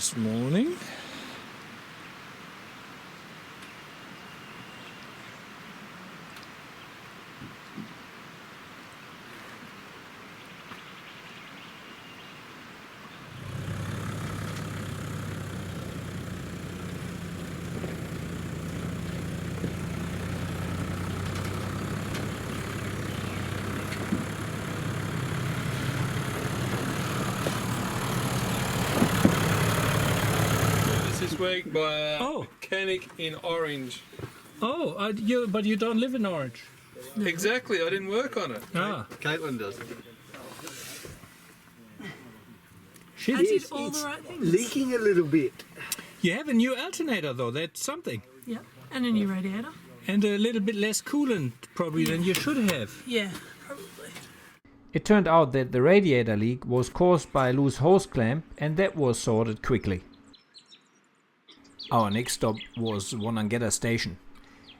this morning. This week by a mechanic in Orange. Oh, but you don't live in Orange. Exactly, I didn't work on it. Ah, Caitlin does. shit. I did all the right things. Leaking a little bit. You have a new alternator though, that's something. Yeah, and a new radiator. And a little bit less coolant probably than you should have. Yeah, probably. It turned out that the radiator leak was caused by a loose hose clamp, and that was sorted quickly. Our next stop was Wonnangatta Station.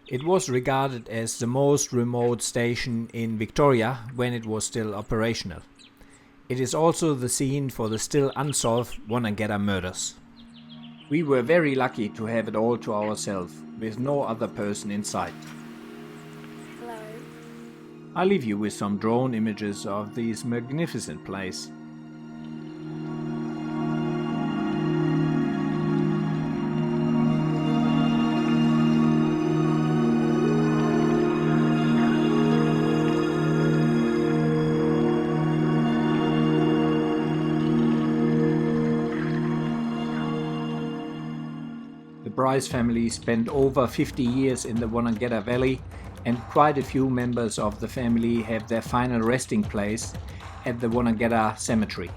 It was regarded as the most remote station in Victoria when it was still operational. It is also the scene for the still unsolved Wonnangatta murders. We were very lucky to have it all to ourselves, with no other person in sight. Hello. I'll leave you with some drone images of this magnificent place. The Bryce family spent over 50 years in the Wonnangatta Valley, and quite a few members of the family have their final resting place at the Wonnangatta Cemetery.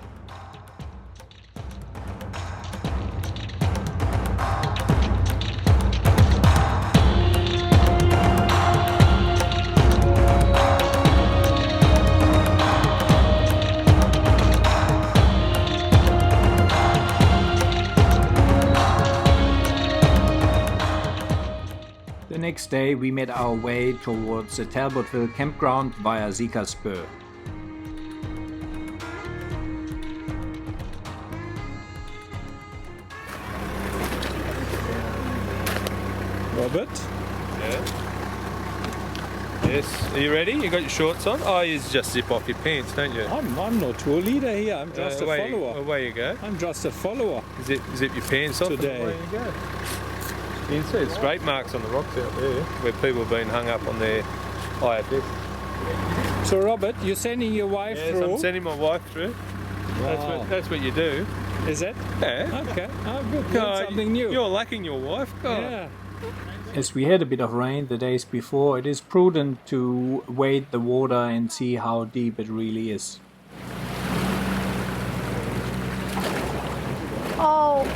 The next day we made our way towards the Talbotville Campground via Zeka Spur. Robert? Yeah. Yes, are you ready? You got your shorts on? Oh, you just zip off your pants, don't you? I'm no tour leader here, I'm just a follower. Away you go. I'm just a follower. Zip your pants off Today. and away you go. You can see scrape marks on the rocks out there where people have been hung up on their IFS. So Robert, you're sending your wife Yes, through? I'm sending my wife through. Wow. That's what you do. Is it? Yeah. Okay, oh good, learned something new. You're lacking your wife. God. Yeah. As we had a bit of rain the days before, it is prudent to wade the water and see how deep it really is. Oh.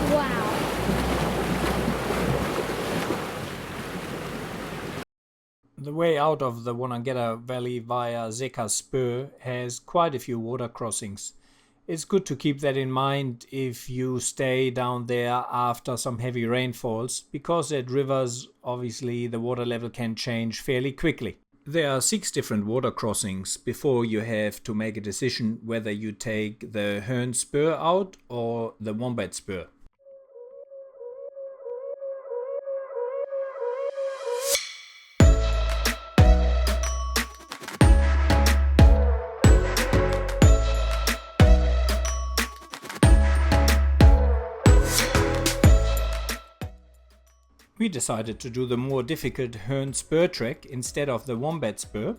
Wow. The way out of the Wonnangatta Valley via Zeka Spur has quite a few water crossings. It's good to keep that in mind if you stay down there after some heavy rainfalls, because at rivers obviously the water level can change fairly quickly. There are 6 different water crossings before you have to make a decision whether you take the Herne Spur out or the Wombat Spur. We decided to do the more difficult Herne Spur Track instead of the Wombat Spur.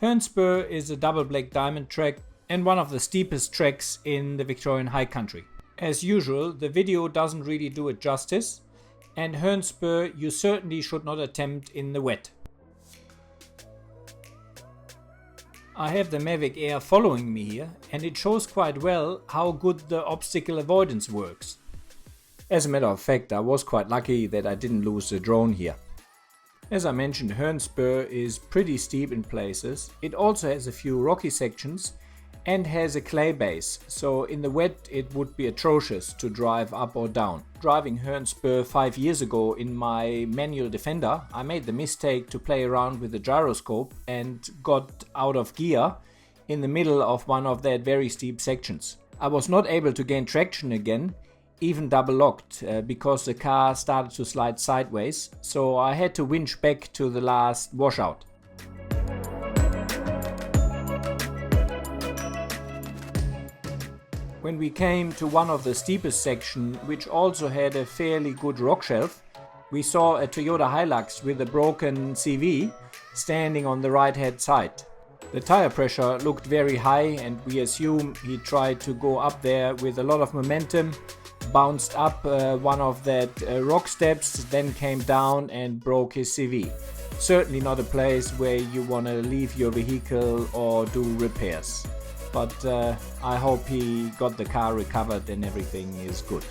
Herne Spur is a double black diamond track and one of the steepest tracks in the Victorian High Country. As usual, the video doesn't really do it justice, and Herne Spur you certainly should not attempt in the wet. I have the Mavic Air following me here, and it shows quite well how good the obstacle avoidance works. As a matter of fact, I was quite lucky that I didn't lose the drone here. As I mentioned, Herne Spur is pretty steep in places. It also has a few rocky sections, and has a clay base, so in the wet it would be atrocious to drive up or down. Driving Herne Spur 5 years ago in my manual Defender, I made the mistake to play around with the gyroscope and got out of gear in the middle of one of that very steep sections. I was not able to gain traction again, even double locked, because the car started to slide sideways, so I had to winch back to the last washout. When we came to one of the steepest sections, which also had a fairly good rock shelf, we saw a Toyota Hilux with a broken CV standing on the right hand side. The tire pressure looked very high and we assume he tried to go up there with a lot of momentum, bounced up one of that rock steps, then came down and broke his CV. Certainly not a place where you want to leave your vehicle or do repairs. But I hope he got the car recovered and everything is good.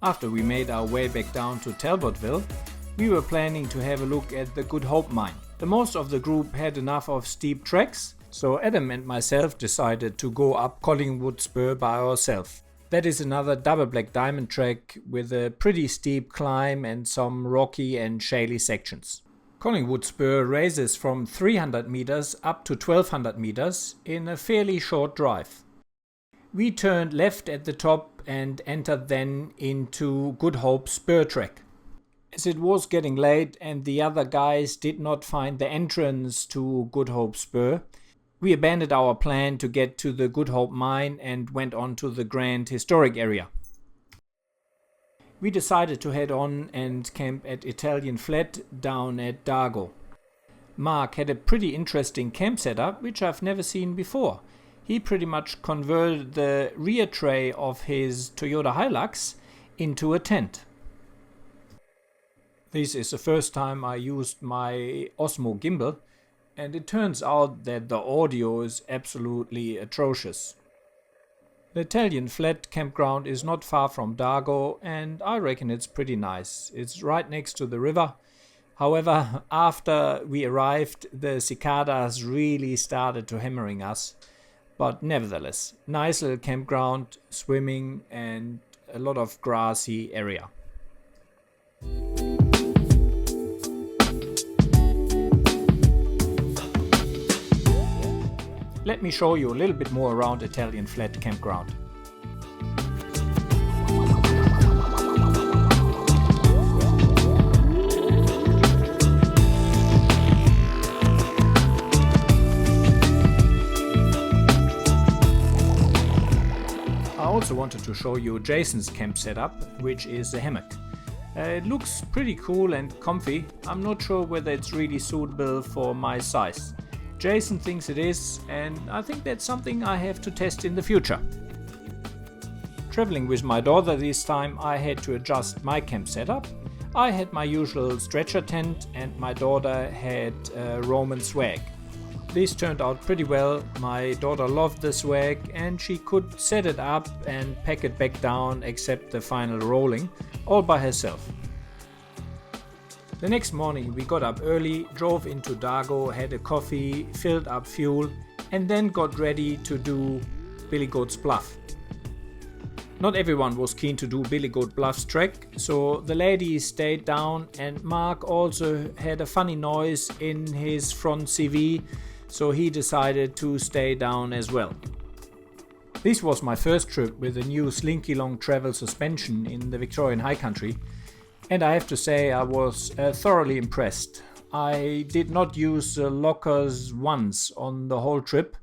After we made our way back down to Talbotville, we were planning to have a look at the Good Hope mine. The most of the group had enough of steep tracks, so Adam and myself decided to go up Collingwood Spur by ourselves. That is another double black diamond track with a pretty steep climb and some rocky and shaly sections. Collingwood Spur raises from 300 meters up to 1200 meters in a fairly short drive. We turned left at the top and entered then into Good Hope Spur Track. As it was getting late and the other guys did not find the entrance to Good Hope Spur, we abandoned our plan to get to the Good Hope mine and went on to the Grand Historic area. We decided to head on and camp at Italian Flat down at Dargo. Mark had a pretty interesting camp setup which I've never seen before. He pretty much converted the rear tray of his Toyota Hilux into a tent. This is the first time I used my Osmo gimbal, and it turns out that the audio is absolutely atrocious. The Italian Flat campground is not far from Dargo and I reckon it's pretty nice. It's right next to the river. However, after we arrived, the cicadas really started to hammering us. But nevertheless, nice little campground, swimming and a lot of grassy area. Let me show you a little bit more around Italian Flat campground. I also wanted to show you Jason's camp setup, which is a hammock. It looks pretty cool and comfy. I'm not sure whether it's really suitable for my size. Jason thinks it is, and I think that's something I have to test in the future. Traveling with my daughter this time, I had to adjust my camp setup. I had my usual stretcher tent and my daughter had Roman swag. This turned out pretty well. My daughter loved the swag and she could set it up and pack it back down except the final rolling, all by herself. The next morning we got up early, drove into Dargo, had a coffee, filled up fuel and then got ready to do Billy Goats Bluff. Not everyone was keen to do Billy Goat Bluff's trek, so the ladies stayed down and Mark also had a funny noise in his front CV, so he decided to stay down as well. This was my first trip with a new Slinky long travel suspension in the Victorian High Country. And I have to say I was thoroughly impressed. I did not use the lockers once on the whole trip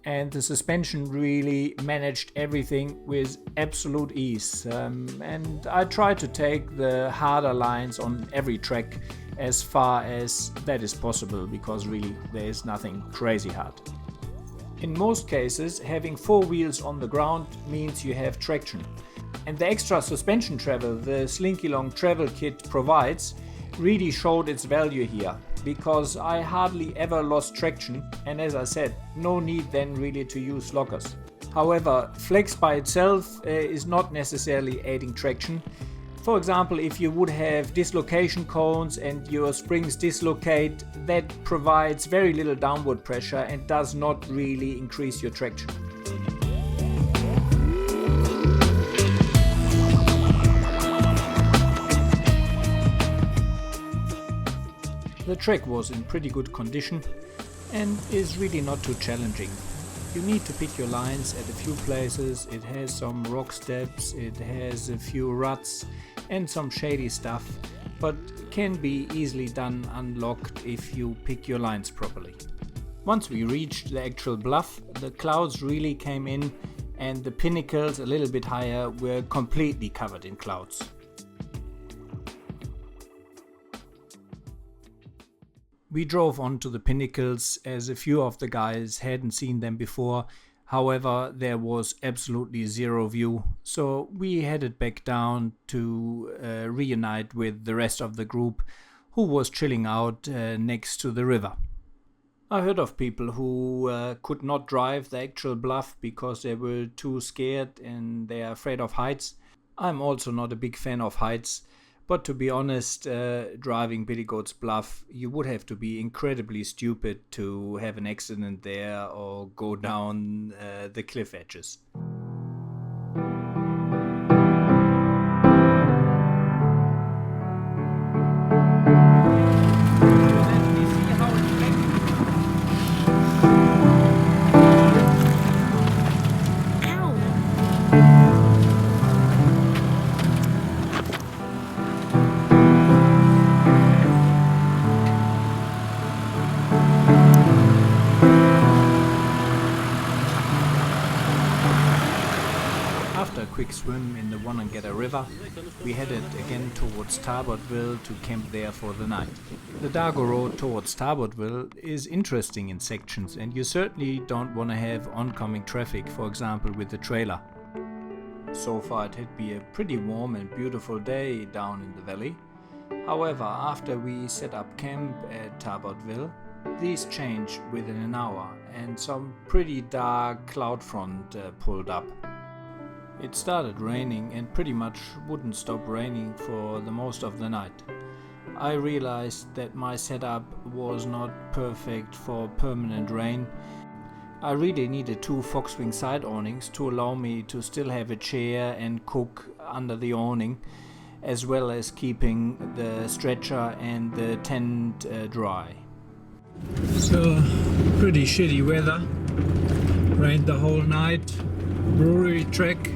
and the suspension really managed everything with absolute ease. And I tried to take the harder lines on every track as far as that is possible because really there is nothing crazy hard. In most cases, having four wheels on the ground means you have traction. And the extra suspension travel the Slinky Long travel kit provides really showed its value here, because I hardly ever lost traction and as I said, no need then really to use lockers. However, flex by itself is not necessarily aiding traction. For example, if you would have dislocation cones and your springs dislocate, that provides very little downward pressure and does not really increase your traction. The track was in pretty good condition and is really not too challenging. You need to pick your lines at a few places. It has some rock steps, it has a few ruts and some shady stuff, but can be easily done unlocked if you pick your lines properly. Once we reached the actual bluff, the clouds really came in and the pinnacles a little bit higher were completely covered in clouds. We drove on to the pinnacles as a few of the guys hadn't seen them before. However, there was absolutely zero view, so we headed back down to reunite with the rest of the group who was chilling out next to the river. I heard of people who could not drive the actual bluff because they were too scared and they are afraid of heights. I'm also not a big fan of heights. But to be honest, driving Billy Goats Bluff, you would have to be incredibly stupid to have an accident there or go down the cliff edges. Quick swim in the Wonnangatta River, we headed again towards Talbotville to camp there for the night. The Dargo Road towards Talbotville is interesting in sections and you certainly don't want to have oncoming traffic, for example with the trailer. So far it had been a pretty warm and beautiful day down in the valley. However, after we set up camp at Talbotville, these changed within an hour and some pretty dark cloud front pulled up. It started raining and pretty much wouldn't stop raining for the most of the night. I realized that my setup was not perfect for permanent rain. I really needed 2 foxwing side awnings to allow me to still have a chair and cook under the awning, as well as keeping the stretcher and the tent dry. So, pretty shitty weather. Rained the whole night. Brewery track.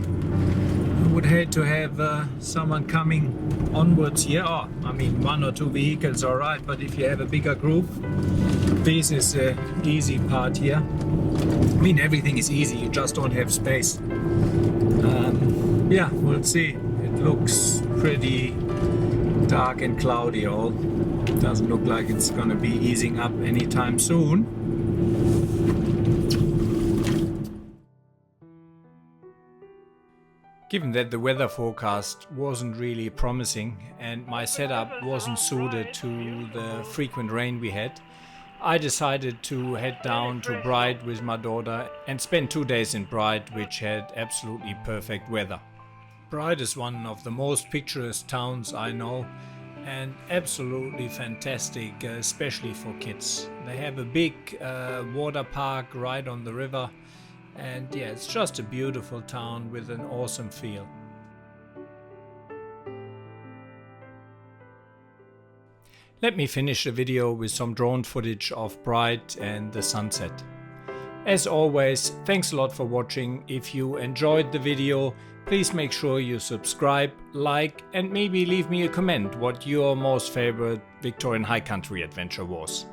I would hate to have someone coming onwards here. Oh, I mean 1 or 2 vehicles alright, but if you have a bigger group, this is the easy part here. I mean everything is easy, you just don't have space. Yeah, we'll see. It looks pretty dark and cloudy all. Doesn't look like it's gonna be easing up anytime soon. Given that the weather forecast wasn't really promising and my setup wasn't suited to the frequent rain we had, I decided to head down to Bright with my daughter and spend 2 days in Bright, which had absolutely perfect weather. Bright is one of the most picturesque towns I know and absolutely fantastic, especially for kids. They have a big water park right on the river. And yeah, it's just a beautiful town with an awesome feel. Let me finish the video with some drone footage of Bright and the sunset. As always, thanks a lot for watching. If you enjoyed the video, please make sure you subscribe, like and maybe leave me a comment what your most favorite Victorian High Country adventure was.